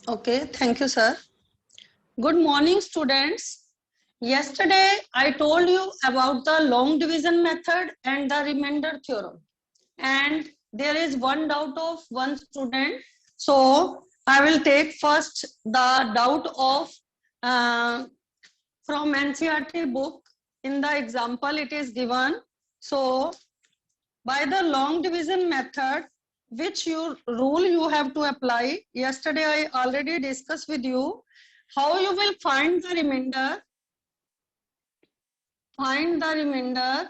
Okay, thank you, sir. Good morning, students. Yesterday, I told you about the long division method and the remainder theorem. And there is one doubt of one student. So, I will take first the doubt of from NCERT book. In the example, it is given. So, by the long division method, which rule you have to apply. Yesterday I already discussed with you how you will find the remainder. Find the remainder.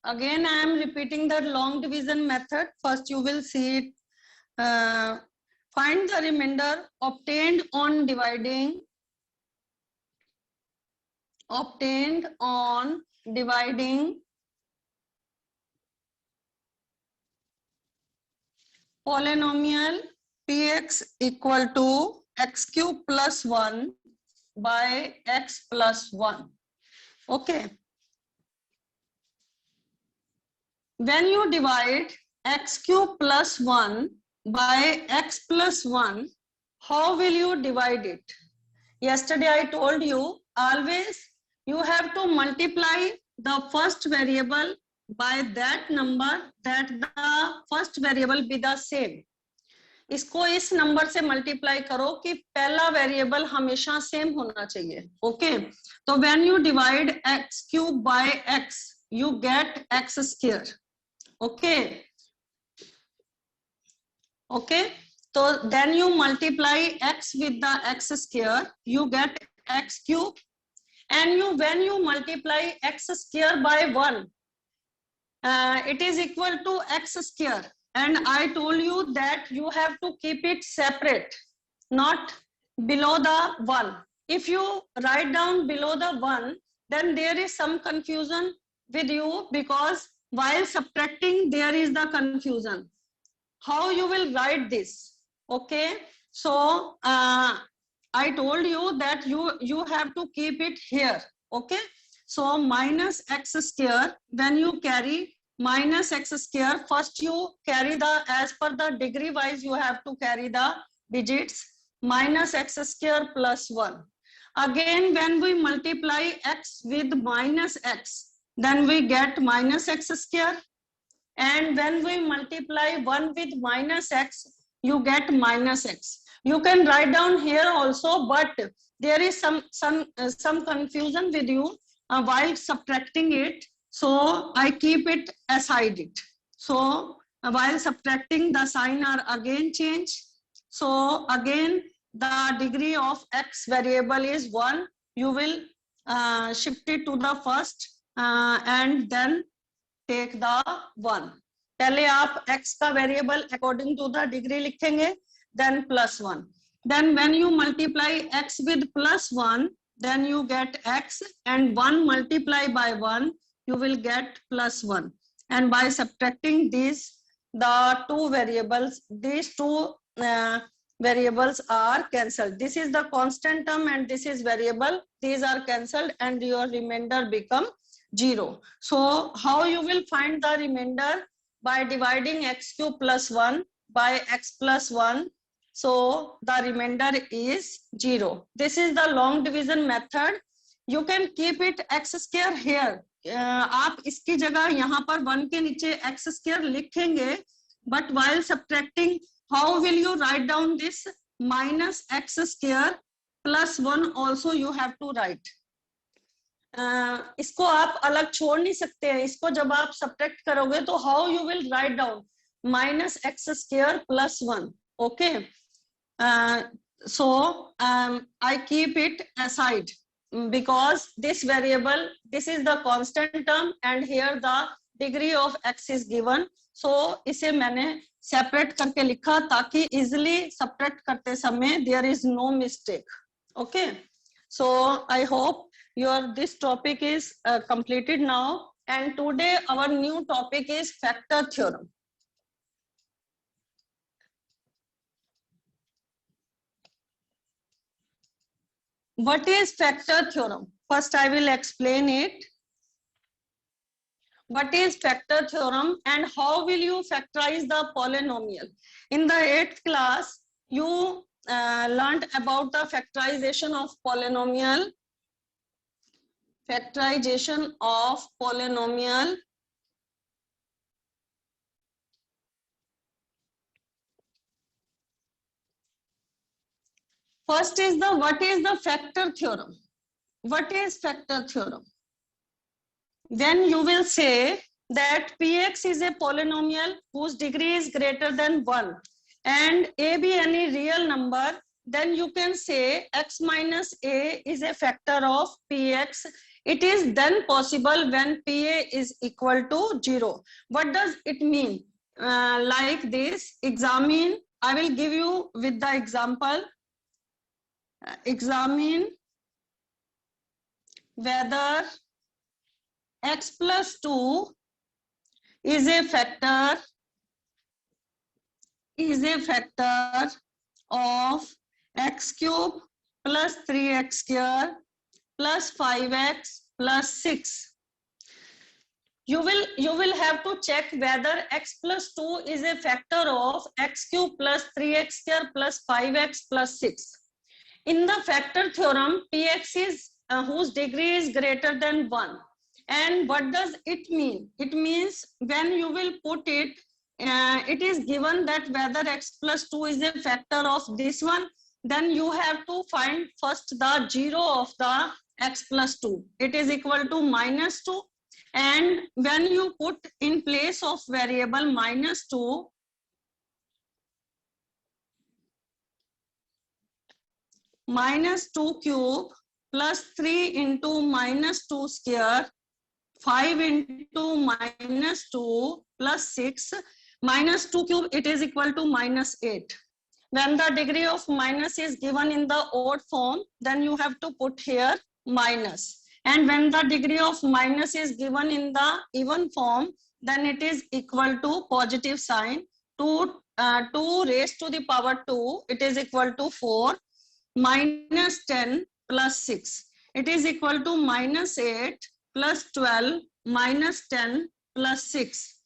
Again I am repeating the long division method. First you will see it. Find the remainder obtained on dividing. Obtained on dividing polynomial px equal to x cube plus 1 by x plus 1. Okay. When you divide x cube plus 1 by x plus 1, how will you divide it? Yesterday I told you always you have to multiply the first variable by that number that the first variable be the same. इसको इस number से multiply करो कि पहला variable हमेशा same होना चाहिए. Okay, तो when you divide x cube by x you get x square. Okay, okay, so then you multiply x with the x square, you get x cube, and when you multiply x square by 1, it is equal to x square. And I told you that you have to keep it separate, not below the 1. If you write down below the 1, then there is some confusion with you, because while subtracting there is the confusion. How you will write this? Okay, so I told you that you have to keep it here. Okay, so minus x square, when you carry minus x square, first you carry the, as per the degree wise you have to carry the digits, minus x square plus 1. Again when we multiply x with minus x, then we get minus x square, and when we multiply 1 with minus x, you get minus x. You can write down here also, but there is some confusion with you while subtracting it, so I keep it aside it. So while subtracting, the sign are again changed. So again the degree of x variable is 1. You will shift it to the first and then take the 1. पहले आप x का variable according to the degree लिखेंगे, then plus 1. Then when you multiply x with plus 1, then you get x, and 1 multiply by 1, you will get plus 1. And by subtracting these, the two variables, these two variables are cancelled. This is the constant term and this is variable. These are cancelled and your remainder become 0. So how you will find the remainder? By dividing x cube plus 1 by x plus 1. So the remainder is 0. This is the long division method. You can keep it x square here. आप इसकी जगह यहाँ पर 1 के नीचे x square लिखेंगे, but while subtracting, how will you write down this? Minus x square plus 1 also you have to write. इसको आप अलग छोड़ नहीं सकते हैं. इसको जब आप सब्ट्रैक्ट करोगे तो how you will write down minus x square plus 1. Okay, so I keep it aside because this variable, this is the constant term and here the degree of x is given. So इसे मैंने separate करके लिखा ताकि easily subtract करते समय there is no mistake. Okay, so I hope this topic is completed now, and today our new topic is factor theorem. What is factor theorem? First I will explain it. What is factor theorem and how will you factorize the polynomial? In the 8th class you learned about the factorization of polynomial. Factorization of polynomial. First is the what is the factor theorem? What is factor theorem? Then you will say that Px is a polynomial whose degree is greater than 1 and a be any real number, then you can say x minus a is a factor of Px. It is then possible when Pa is equal to 0. What does it mean? Like this, examine, I will give you with the example. Examine whether x plus 2 is a factor of x cube plus 3x square plus 5x plus 6. You will have to check whether x plus 2 is a factor of x cube plus 3x square plus 5x plus 6. In the factor theorem, Px is whose degree is greater than 1. And what does it mean? It means when you will put it, it is given that whether x plus 2 is a factor of this one, then you have to find first the 0 of the x plus 2. It is equal to minus 2. And when you put in place of variable minus 2, minus 2 cube plus 3 into minus 2 square, 5 into minus 2 plus 6, minus 2 cube, it is equal to minus 8. When the degree of minus is given in the odd form, then you have to put here minus. And when the degree of minus is given in the even form, then it is equal to positive sign. 2 raised to the power 2, it is equal to 4. Minus 10 plus 6, it is equal to minus 8 plus 12 minus 10 plus 6.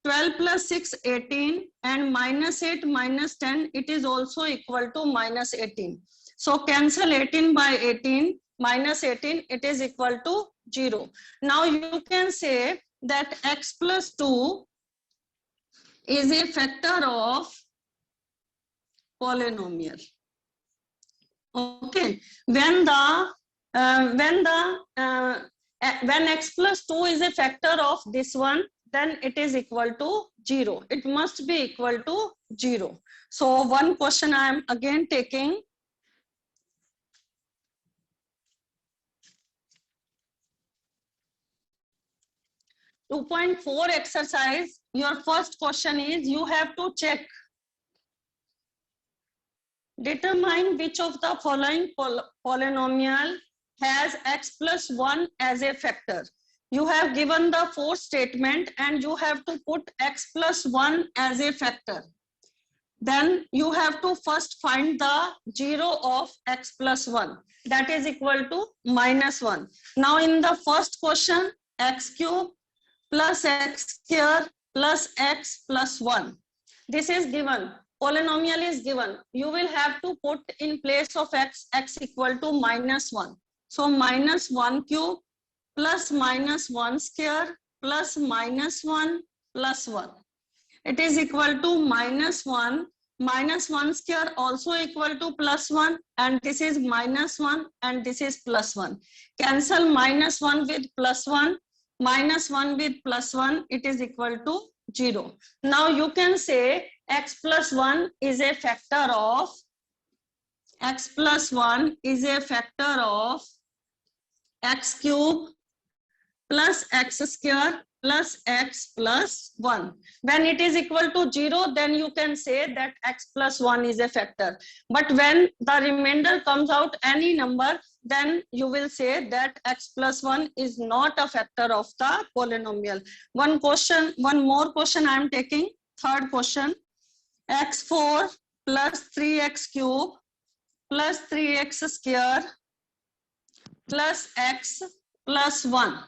12 plus 6, 18, and minus 8 minus 10, it is also equal to minus 18. So cancel 18 by 18, minus 18, it is equal to 0. Now you can say that x plus 2 is a factor of polynomial. Okay, when x plus 2 is a factor of this one, then it is equal to 0. It must be equal to 0. So one question I am again taking. Two 2.4 exercise. Your first question is you have to check. Determine which of the following polynomial has x plus 1 as a factor. You have given the fourth statement and you have to put x plus 1 as a factor. Then you have to first find the 0 of x plus 1. That is equal to minus 1. Now in the first question, x cube plus x square plus x plus 1. This is given. Polynomial is given. You will have to put in place of x equal to minus 1. So minus 1 cube plus minus 1 square plus minus 1 plus 1. It is equal to minus 1. Minus 1 square also equal to plus 1, and this is minus 1 and this is plus 1. Cancel minus 1 with plus 1. Minus 1 with plus 1, it is equal to 0. Now you can say x plus 1 is a factor of x cube plus x square plus x plus 1. When it is equal to 0, then you can say that x plus 1 is a factor. But when the remainder comes out any number, then you will say that x plus 1 is not a factor of the polynomial. One more question I am taking. Third question. x4 plus 3x cube plus 3x square plus x plus 1.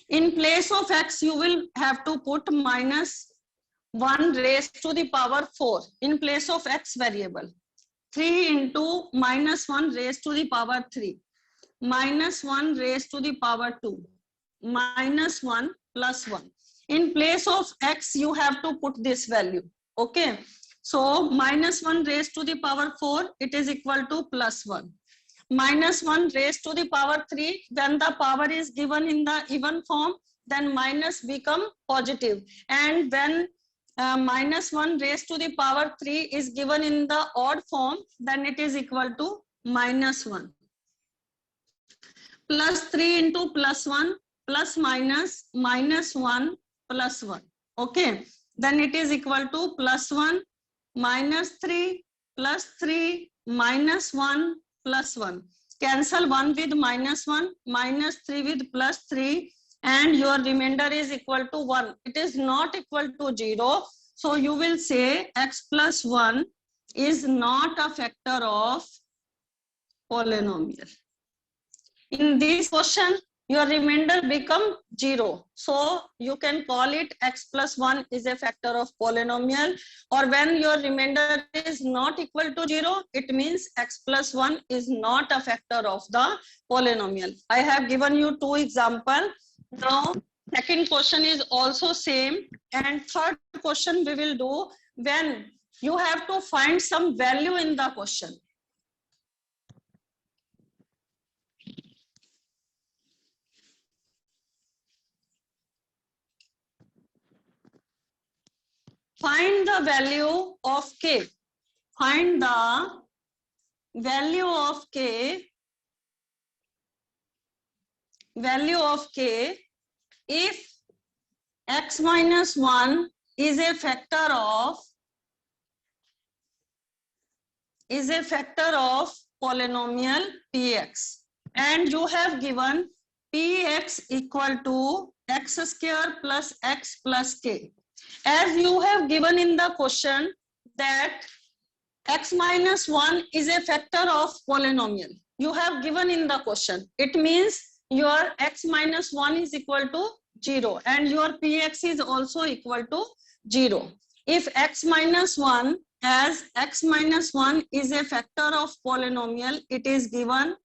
In place of x, you will have to put minus 1 raised to the power 4 in place of x variable. 3 into minus 1 raised to the power 3, minus 1 raised to the power 2, minus 1 plus 1. In place of x, you have to put this value. Okay. So minus 1 raised to the power 4, it is equal to plus 1. Minus 1 raised to the power 3, when the power is given in the even form, then minus become positive. And when minus 1 raised to the power 3 is given in the odd form, then it is equal to minus 1. Plus 3 into plus 1 plus minus minus 1 plus 1. Okay. Then it is equal to plus 1 minus 3 plus 3 minus 1 plus 1. Cancel 1 with minus 1, minus 3 with plus 3, and your remainder is equal to 1. It is not equal to 0. So you will say x plus 1 is not a factor of polynomial. In this question, your remainder become 0. So you can call it x plus 1 is a factor of polynomial, or when your remainder is not equal to 0, it means x plus 1 is not a factor of the polynomial. I have given you 2 examples. Now, second question is also same, and third question we will do when you have to find some value in the question. Find the value of k. Find the value of k. Value of k if x minus 1 is a factor of polynomial px, and you have given px equal to x square plus x plus k. As you have given in the question that x minus 1 is a factor of polynomial, you have given in the question, it means your x minus 1 is equal to 0 and your px is also equal to 0. If x minus 1 as x minus 1 is a factor of polynomial, it is given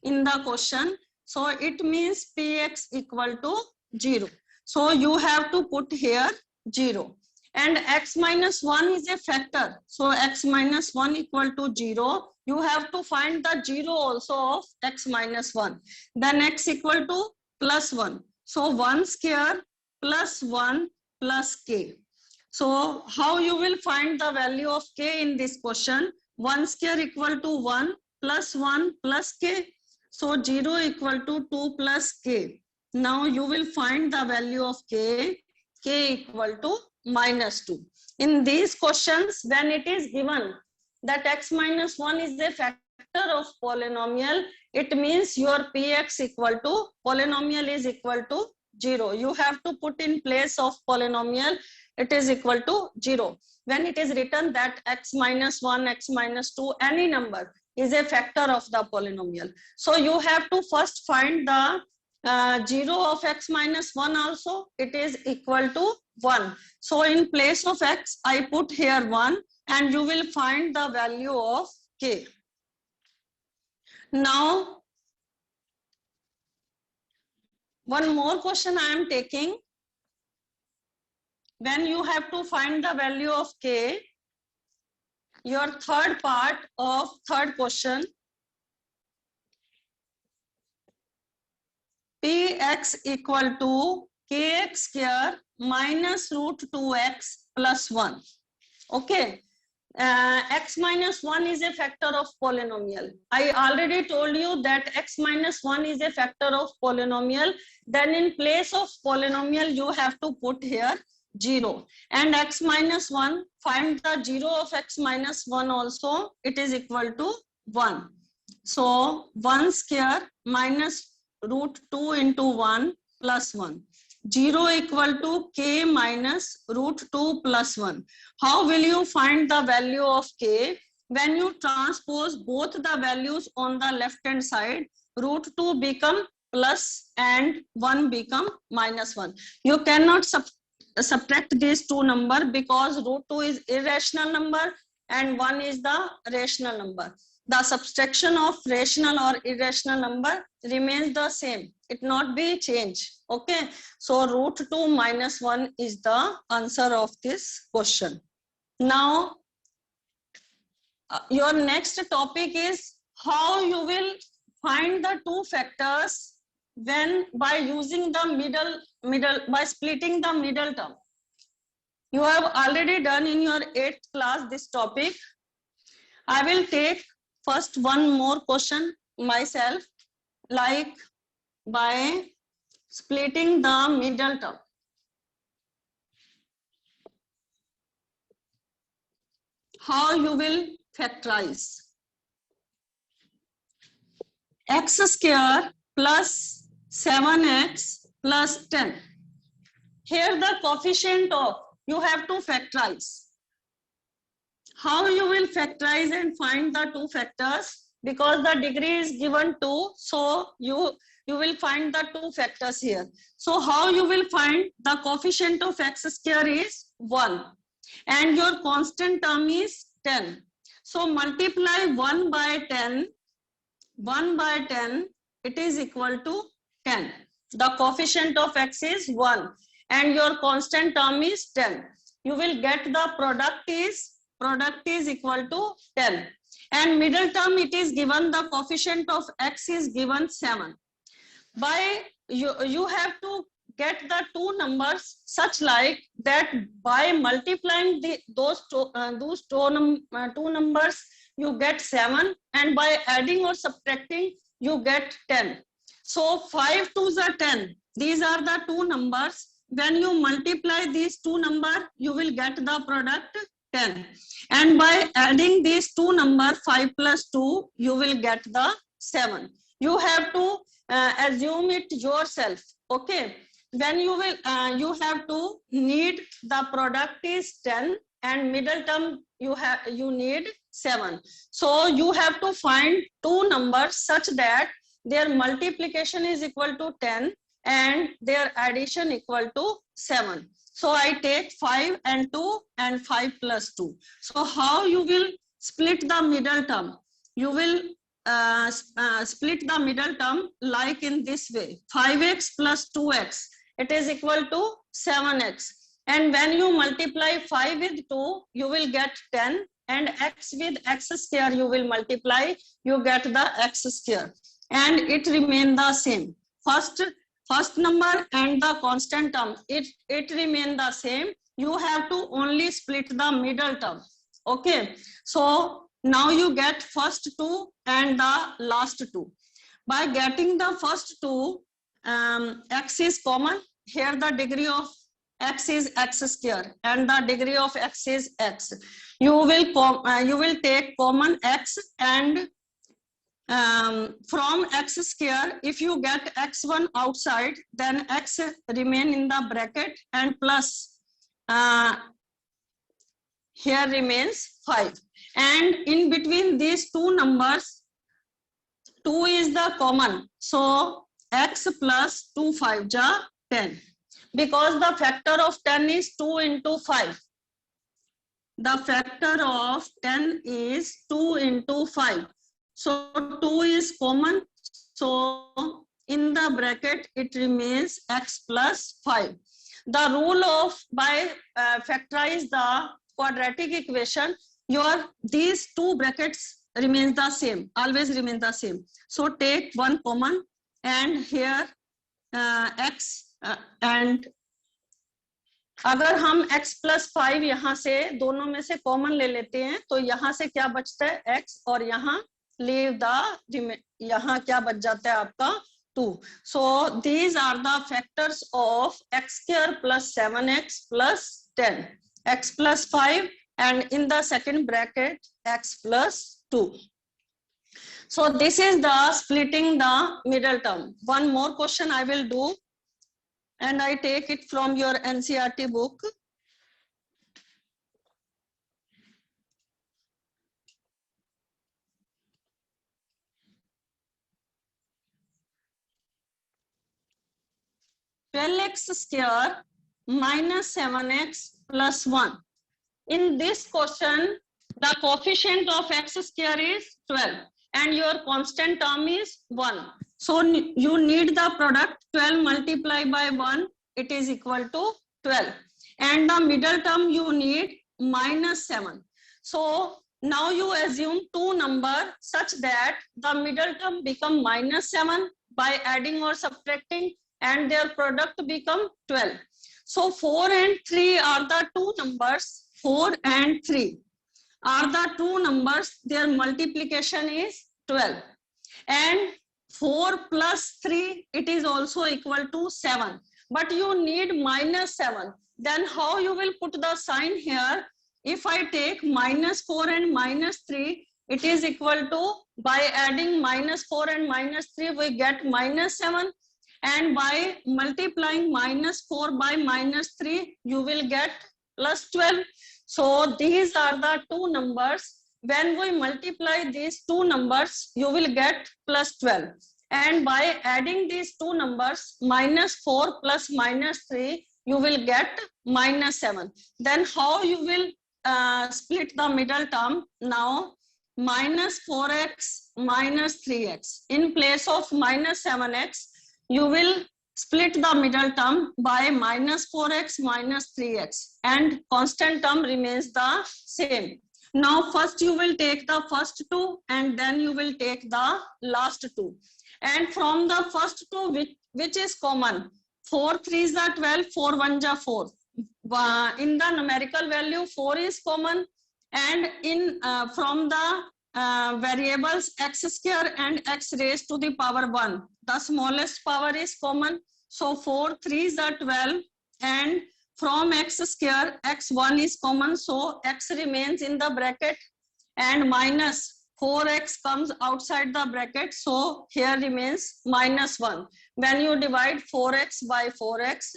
in the question, so it means px equal to 0. So you have to put here 0. And x minus 1 is a factor, so x minus 1 equal to 0. You have to find the 0 also of x minus 1. Then x equal to plus 1. So 1 square plus 1 plus k. So how you will find the value of k in this question? 1 square equal to 1 plus 1 plus k. So 0 equal to 2 plus k. Now you will find the value of k equal to minus 2. In these questions, when it is given that x minus 1 is a factor of polynomial, it means your px equal to polynomial is equal to 0. You have to put in place of polynomial, it is equal to 0. When it is written that x minus 1, x minus 2, any number is a factor of the polynomial. So you have to first find the 0 of x minus 1 also, it is equal to 1. So in place of x, I put here 1 and you will find the value of k. Now, one more question I am taking. When you have to find the value of k, your third part of third question, px equal to kx square minus root 2x plus 1. Okay. X minus 1 is a factor of polynomial. I already told you that x minus 1 is a factor of polynomial. Then in place of polynomial, you have to put here 0. And x minus 1, find the 0 of x minus 1 also, it is equal to 1. So 1 square minus root 2 into 1 plus 1. 0 equal to k minus root 2 plus 1. How will you find the value of k? When you transpose both the values on the left hand side, root 2 become plus and 1 become minus 1. You cannot subtract these two numbers because root 2 is irrational number and 1 is the rational number. The subtraction of rational or irrational number remains the same. It not be changed. Okay. So root 2 minus 1 is the answer of this question. Now, your next topic is how you will find the two factors when by using the by splitting the middle term. You have already done in your 8th class this topic. I will take first one more question myself, like by splitting the middle term. How you will factorize x square plus 7x plus 10. Here the coefficient of you have to factorize. How you will factorize and find the two factors? Because the degree is given 2, so you will find the two factors here. So how you will find the coefficient of x square is 1 and your constant term is 10. So multiply 1 by 10, it is equal to 10. The coefficient of x is 1 and your constant term is 10. You will get the product is equal to 10. And middle term it is given, the coefficient of x is given 7. By you have to get the two numbers such like that by multiplying those two numbers you get 7 and by adding or subtracting you get 10. So 5 2s are 10. These are the two numbers. When you multiply these two numbers, you will get the product 10. And by adding these two numbers 5 plus 2, you will get the 7. You have to assume it yourself. Okay. Then you will you have to need the product is 10 and middle term you need 7. So you have to find two numbers such that their multiplication is equal to 10 and their addition equal to 7. So I take 5 and 2 and 5 plus 2. So how you will split the middle term? You will split the middle term like in this way. 5x plus 2x, it is equal to 7x. And when you multiply 5 with 2, you will get 10 and x with x square you will multiply, you get the x square. And it remain the same. First number and the constant term, it remain the same. You have to only split the middle term. Okay. So now you get first two and the last two. By getting the first two, x is common. Here the degree of x is x square and the degree of x is x. You will take common x and from x square, if you get x1 outside, then x remain in the bracket and plus here remains 5. And in between these two numbers, 2 is the common. So x plus 2 5 ja 10. Because the factor of 10 is 2 into 5. The factor of 10 is 2 into 5. So 2 is common. So in the bracket, it remains x plus 5. The rule of by factorize the quadratic equation, these two brackets remains the same, always remain the same. So take one common and here x and अगर हम x plus 5 यहाँ से दोनों में से common ले लेते हैं तो यहाँ से क्या बचता है x और यहाँ leave the यहाँ क्या बच जाता है आपका 2. So these are the factors of x square plus 7x plus 10, x plus 5 and in the second bracket x plus 2. So this is the splitting the middle term. One more question I will do and I take it from your NCERT book. x square minus 7x plus 1. In this question, The coefficient of x square is 12 and your constant term is 1. So you need the product 12 multiplied by 1, it is equal to 12. And the middle term you need minus 7. So now you assume two numbers such that the middle term become minus 7 by adding or subtracting and their product become 12. So 4 and 3 are the two numbers, 4 and 3 are the two numbers, their multiplication is 12. And 4 plus 3, it is also equal to 7. But you need minus 7. Then how you will put the sign here? If I take minus 4 and minus 3, it is equal to, by adding minus 4 and minus 3, we get minus 7. And by multiplying minus 4 by minus 3, you will get plus 12. So these are the two numbers. When we multiply these two numbers, you will get plus 12. And by adding these two numbers, minus 4 plus minus 3, you will get minus 7. Then how you will split the middle term? Now, minus 4x minus 3x. In place of minus 7x, you will split the middle term by minus 4x minus 3x and constant term remains the same. Now first you will take the first two and then you will take the last two. And from the first two, which is common? 4 3s are 12, 4 1s are 4. In the numerical value, 4 is common, and in from the variables x square and x raised to the power 1, the smallest power is common. So 4 3s are 12 and from x square x1 is common, so x remains in the bracket and minus 4x comes outside the bracket, so here remains minus 1. When you divide 4x by 4x,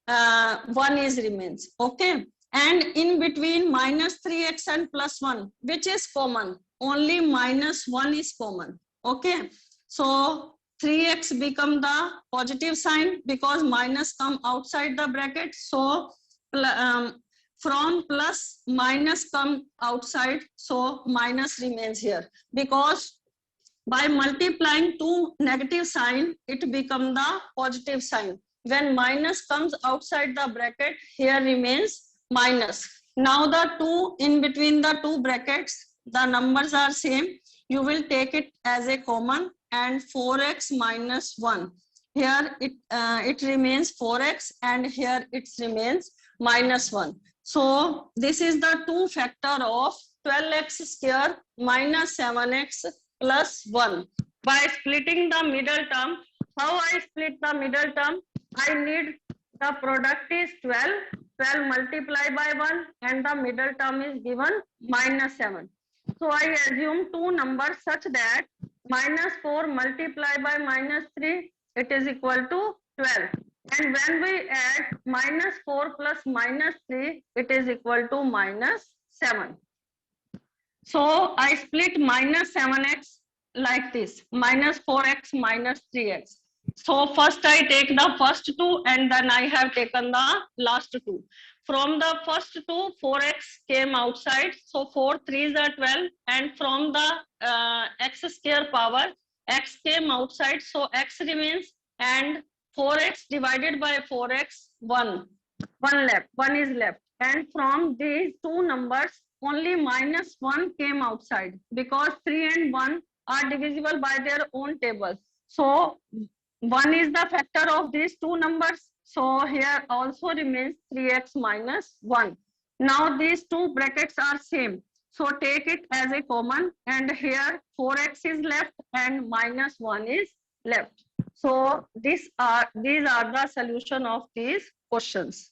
1 is remains, okay. And in between minus 3x and plus 1, which is common? Only minus 1 is common, okay. So 3x become the positive sign because minus come outside the bracket. So from plus minus come outside, so minus remains here, because by multiplying two negative sign, it become the positive sign. When minus comes outside the bracket, here remains minus. Now the two in between the two brackets, the numbers are same. You will take it as a common and 4x minus 1. Here it remains 4x and here it remains minus 1. So this is the two factor of 12x square minus 7x plus 1. By splitting the middle term, how I split the middle term? I need the product is 12, 12 multiplied by 1 and the middle term is given minus 7. So I assume two numbers such that minus 4 multiplied by minus 3, it is equal to 12. And when we add minus 4 plus minus 3, it is equal to minus 7. So I split minus 7x like this, minus 4x minus 3x. So first I take the first two and then I have taken the last two. From the first two, 4x came outside, so 4 3s are 12, and from the x square power, x came outside, so x remains, and 4x divided by 4x, 1 left, 1 is left. And from these two numbers, only minus 1 came outside because 3 and 1 are divisible by their own tables. So 1 is the factor of these two numbers. So here also remains 3x minus 1. Now these two brackets are same. So take it as a common and here 4x is left and minus 1 is left. So these are the solution of these questions.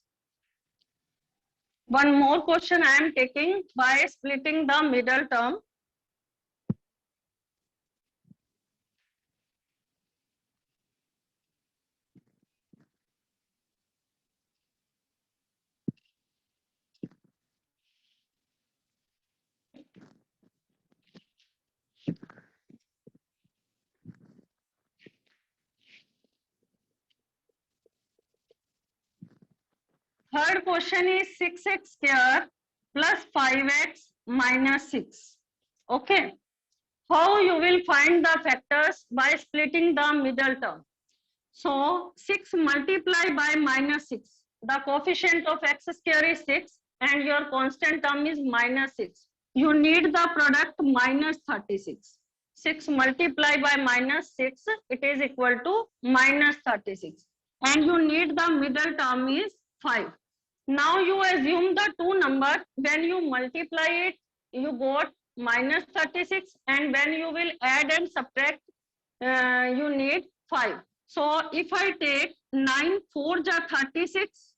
One more question I am taking by splitting the middle term. Third question is 6x square plus 5x minus 6. Okay. How you will find the factors? By splitting the middle term. So 6 multiplied by minus 6. The coefficient of x square is 6 and your constant term is minus 6. You need the product minus 36. 6 multiplied by minus 6, it is equal to minus 36. And you need the middle term is 5. Now you assume the two number. When you multiply it, you got minus 36, and when you will add and subtract, you need 5. So if I take 9 4 ja 36,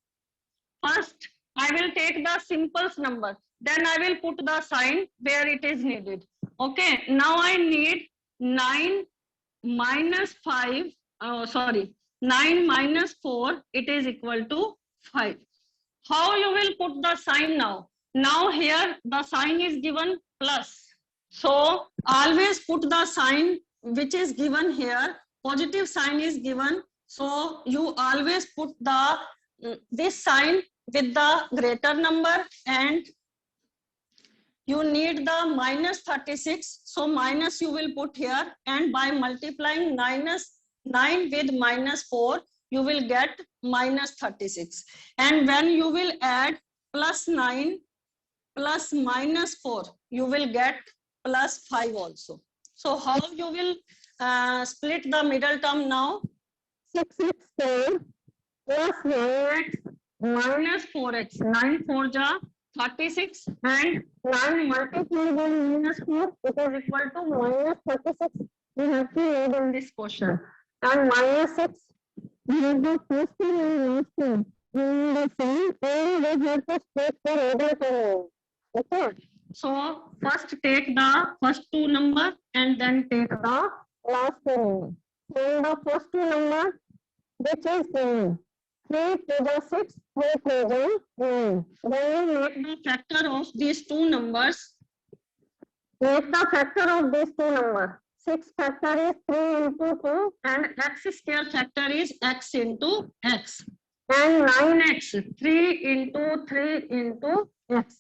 first I will take the simplest number, then I will put the sign where it is needed. Okay, now I need 9 minus 5, 9 minus 4, it is equal to 5. How you will put the sign now? Now here the sign is given plus. So always put the sign which is given here. Positive sign is given. So you always put the this sign with the greater number, and you need the minus 36. So minus you will put here, and by multiplying 9 with minus 4, you will get minus 36. And when you will add plus 9 plus minus 4, you will get plus 5 also. So how you will split the middle term now? 6x square plus 9x minus 4x. 9 4 ja 36, and 9 multiplied by minus 4, it is equal to minus 36. We have to add in this question. And minus 6, we have the first term and last term. We need the same, and we have to split the middle term. Okay. So first take the first two number and then take the last two number. So the first two number, which is 9. 3 to the 6, 3 to the 9. Then we make the factor of these two numbers. Make the factor of these two numbers. 6 factor is 3 into 2, and x square factor is x into x. And 9x, 3 into 3 into x.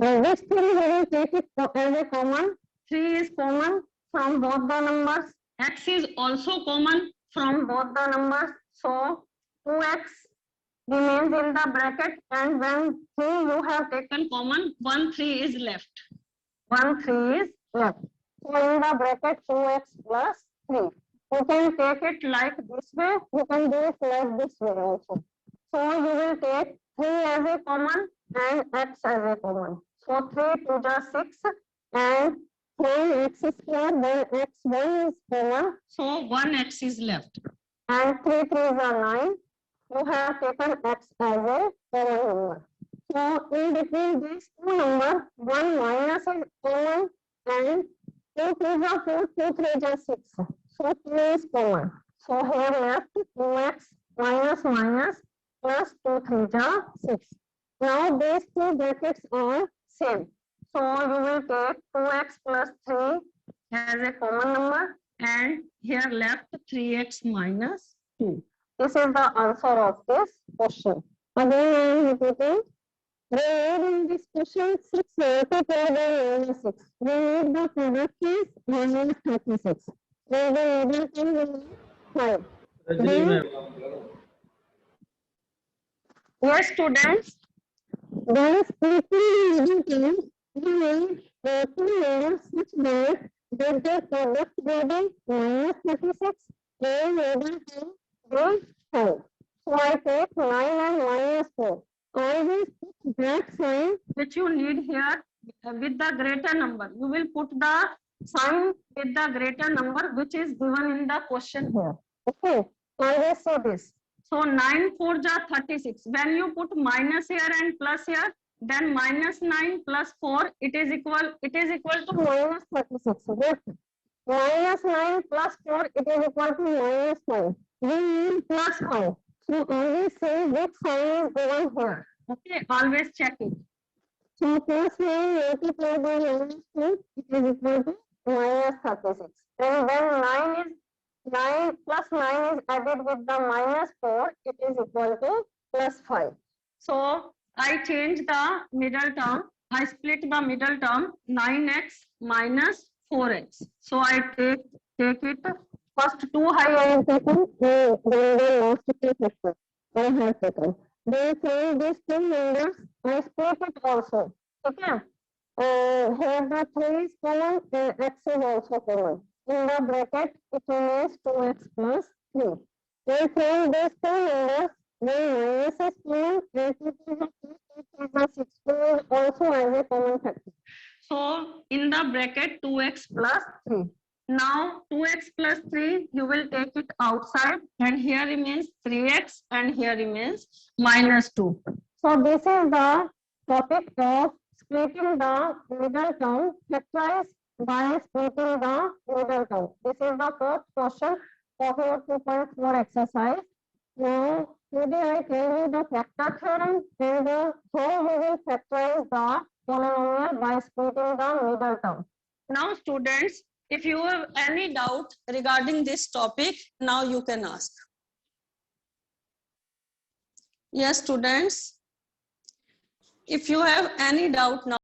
And this 3 we will take it as a common. 3 is common from both the numbers. X is also common from both the numbers. So 2x remains in the bracket, and when 3 you have taken common, 1 3 is left. 1 3 is left. So in the bracket 2x plus 3. You can take it like this way. You can do it like this way also. So you will take 3 as a common and x as a common. So 3 to the 6 and 3x square, then x1 is common. So 1x is left. And 3 3s are 9. You have taken x as a common number. So in between these two numbers, 1 minus is common, and 2 3s are 4, 2 3s are 6. So 2 is common. So here left 2x minus minus plus 2 3s are 6. Now these two brackets are same. So you will take 2x plus 3 as a common number, and here left 3x minus 2. This is the answer of this question. Again I am repeating. We need in this question 6 multiplied by minus 6. We need the product is minus 36. Then the middle term will be 5. Yes, students. Then splitting the middle term, we need two numbers such that their product will be minus 36 and middle term will 5. So I take 9 and minus 4. Always put that sign which you need here with the greater number. You will put the sign with the greater number which is given in the question here. Okay, always say this. So 9 4 ja 36. When you put minus here and plus here, then minus 9 plus 4, it is equal to minus 36. Yes. Minus 9 plus 4, it is equal to minus 5. We need plus 5. So always say which sign is given here. Okay, always check it. So plus 9 multiplied by minus 2, it is equal to minus 36. And when 9 plus 9 is added with the minus 4, it is equal to plus 5. So I change the middle term. I split the middle term 9x minus 4x. So I take it first 2 high I have taken, then the last 2 factor I have taken. Then from these two numbers I split it also. Okay. Here the 3 is common and x is also common. In the bracket it remains 2x plus 3. Then from these two numbers then minus is common and 2 plus 6 is also as a common factor. So in the bracket 2x plus 3. Now 2x plus 3 you will take it outside and here remains 3x and here remains minus 2. So this is the topic of splitting the middle term factorized by splitting the middle term. This is the first question of your 2.4 exercise. Now today I tell you the factor theorem and how we will factorize the polynomial by splitting the middle term. Now students, if you have any doubt regarding this topic, now you can ask. Yes, students. If you have any doubt now,